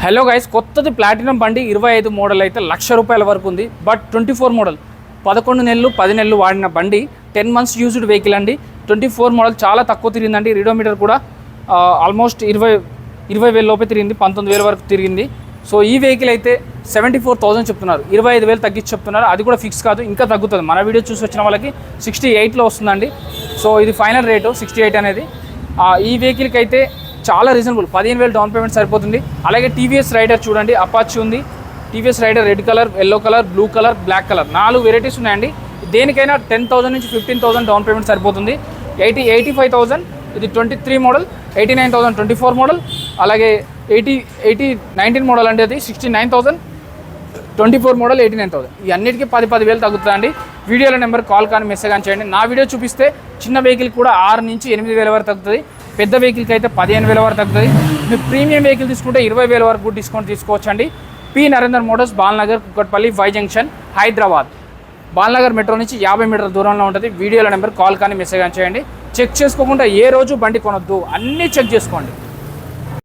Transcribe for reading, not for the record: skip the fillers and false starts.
Hello guys, కొత్తది platinum బండి 25 model అయితే ₹1,00,000 వరకు ఉంది. బట్ 24 మోడల్ 11 నెలలు 10 నెలలు వాడిన బండి 10 మంత్స్ యూజ్డ్ వెహికల్ అండి. 24 మోడల్ చాలా తక్కువ తిరిగిందండి. రీడోమీటర్ కూడా ఆల్మోస్ట్ 20,000 లోపే తిరిగింది, 19,000 వరకు తిరిగింది. సో ఈ వెహికల్ అయితే 74,000 చెప్తున్నారు, 25,000 తగ్గించి చెప్తున్నారు. అది కూడా ఫిక్స్ కాదు, ఇంకా తగ్గుతుంది. మన వీడియో చూసి వచ్చిన వాళ్ళకి 68లో వస్తుందండి. సో ఇది ఫైనల్ రేటు 68 అనేది. ఈ వెహికల్కి అయితే చాలా రీజనబుల్, 15,000 డౌన్ పేమెంట్ సరిపోతుంది. అలాగే టీవీఎస్ రైడర్ చూడండి, అపాచీ ఉంది. TVS Raider red colour, yellow colour, blue colour, black colour 4 varieties ఉన్నాయండి. దేనికైనా 10,000 నుంచి 15,000 డౌన్ పేమెంట్ సరిపోతుంది. 85,000 ఇది 23 మోడల్, 89,000 24 మోడల్, అలాగే 19 మోడల్ అంటే అది 69,000, 24 మోడల్ 89,000. ఈ అన్నిటికీ 10,000 తగ్గుతుందండి. వీడియోల నెంబర్ కాల్ కానీ మెసేజ్ కానీ చేయండి. నా వీడియో చూపిస్తే చిన్న వెహికల్ కూడా 6 నుంచి 8,000 వరకు తగ్గుతుంది. పెద్ద వెహికల్కి అయితే 15,000 వరకు తగ్గుతుంది. మీరు ప్రీమియం వెహికల్ తీసుకుంటే 20,000 వరకు డిస్కౌంట్ తీసుకోవచ్చండి. P Narender Motors, Balnagar, Kukatpally, Y junction, Hyderabad. Balnagar metro నుంచి 50 మీటర్ల దూరంలో ఉంటుంది. వీడియోల నెంబర్ కాల్ కానీ మెసేజ్ కానీ చేయండి. చెక్ చేసుకోకుండా ఏ రోజు బండి కొనొద్దు, అన్నీ చెక్ చేసుకోండి.